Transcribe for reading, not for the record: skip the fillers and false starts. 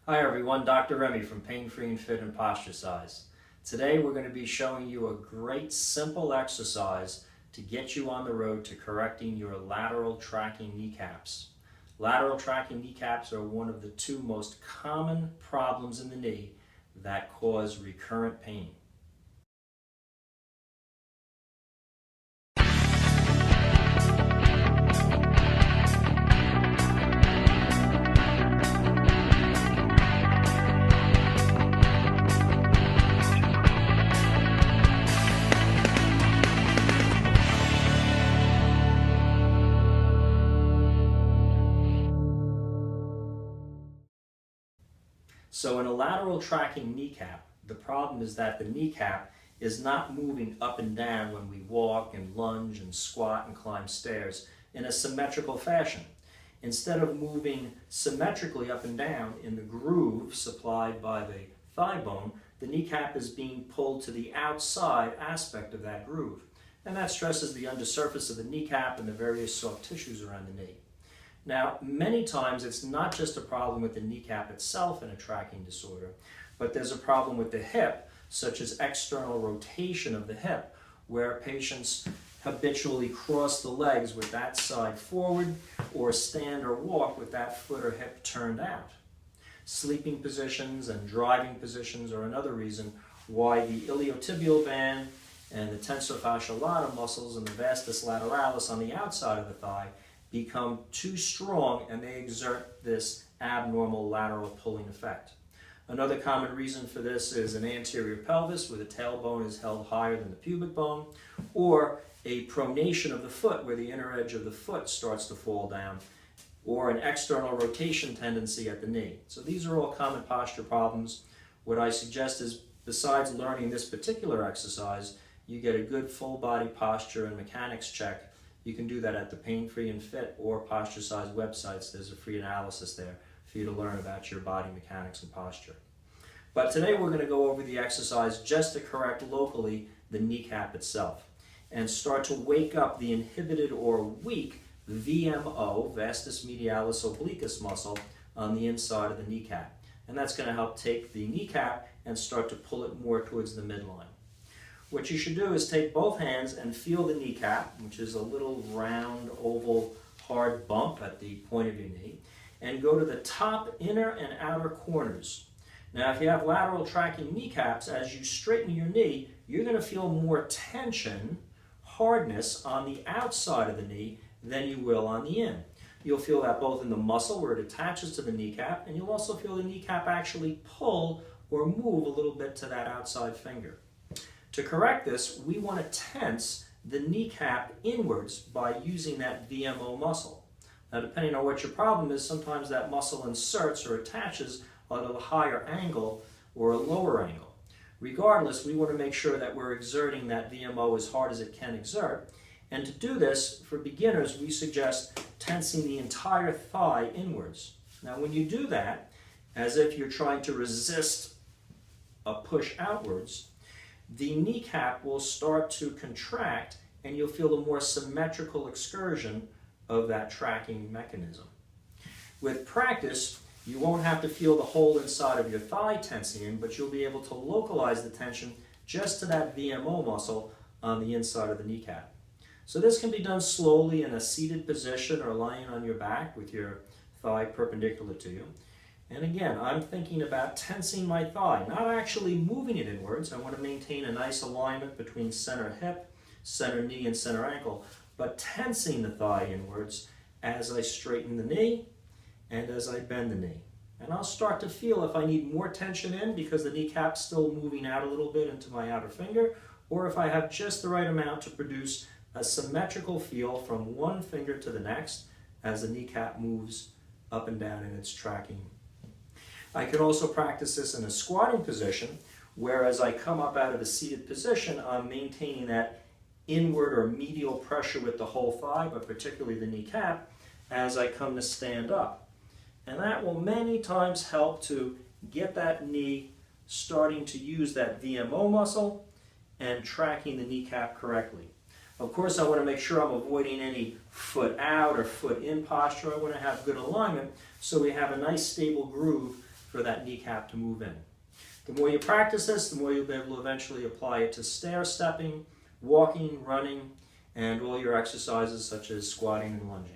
Hi everyone, Dr. Remy from Pain Free and Fit and Posture Size. Today we're going to be showing you a great simple exercise to get you on the road to correcting your lateral tracking kneecaps. Lateral tracking kneecaps are one of the two most common problems in the knee that cause recurrent pain. So in a lateral tracking kneecap, the problem is that the kneecap is not moving up and down when we walk and lunge and squat and climb stairs in a symmetrical fashion. Instead of moving symmetrically up and down in the groove supplied by the thigh bone, the kneecap is being pulled to the outside aspect of that groove. And that stresses the undersurface of the kneecap and the various soft tissues around the knee. Now, many times it's not just a problem with the kneecap itself in a tracking disorder, but there's a problem with the hip, such as external rotation of the hip, where patients habitually cross the legs with that side forward or stand or walk with that foot or hip turned out. Sleeping positions and driving positions are another reason why the iliotibial band and the tensor fasciae lata muscles and the vastus lateralis on the outside of the thigh become too strong and they exert this abnormal lateral pulling effect. Another common reason for this is an anterior pelvis where the tailbone is held higher than the pubic bone, or a pronation of the foot where the inner edge of the foot starts to fall down, or an external rotation tendency at the knee. So these are all common posture problems. What I suggest is, besides learning this particular exercise, you get a good full body posture and mechanics check. You can do that at the Pain Free and Fit or Posture Size websites. There's a free analysis there for you to learn about your body mechanics and posture. But today we're going to go over the exercise just to correct locally the kneecap itself and start to wake up the inhibited or weak VMO, vastus medialis obliquus muscle, on the inside of the kneecap. And that's going to help take the kneecap and start to pull it more towards the midline. What you should do is take both hands and feel the kneecap, which is a little round, oval, hard bump at the point of your knee, and go to the top inner and outer corners. Now, if you have lateral tracking kneecaps, as you straighten your knee, you're going to feel more tension, hardness on the outside of the knee than you will on the in. You'll feel that both in the muscle where it attaches to the kneecap, and you'll also feel the kneecap actually pull or move a little bit to that outside finger. To correct this, we want to tense the kneecap inwards by using that VMO muscle. Now, depending on what your problem is, sometimes that muscle inserts or attaches at a higher angle or a lower angle. Regardless, we want to make sure that we're exerting that VMO as hard as it can exert. And to do this, for beginners, we suggest tensing the entire thigh inwards. Now, when you do that, as if you're trying to resist a push outwards, the kneecap will start to contract and you'll feel a more symmetrical excursion of that tracking mechanism. With practice, you won't have to feel the whole inside of your thigh tensing in, but you'll be able to localize the tension just to that VMO muscle on the inside of the kneecap. So this can be done slowly in a seated position or lying on your back with your thigh perpendicular to you. And again, I'm thinking about tensing my thigh, not actually moving it inwards. I want to maintain a nice alignment between center hip, center knee, and center ankle, but tensing the thigh inwards as I straighten the knee and as I bend the knee. And I'll start to feel if I need more tension in because the kneecap's still moving out a little bit into my outer finger, or if I have just the right amount to produce a symmetrical feel from one finger to the next as the kneecap moves up and down in its tracking. I could also practice this in a squatting position, where as I come up out of the seated position, I'm maintaining that inward or medial pressure with the whole thigh, but particularly the kneecap, as I come to stand up. And that will many times help to get that knee starting to use that VMO muscle and tracking the kneecap correctly. Of course, I want to make sure I'm avoiding any foot out or foot in posture. I want to have good alignment so we have a nice stable groove for that kneecap to move in. The more you practice this, the more you'll be able to eventually apply it to stair stepping, walking, running, and all your exercises such as squatting and lunging.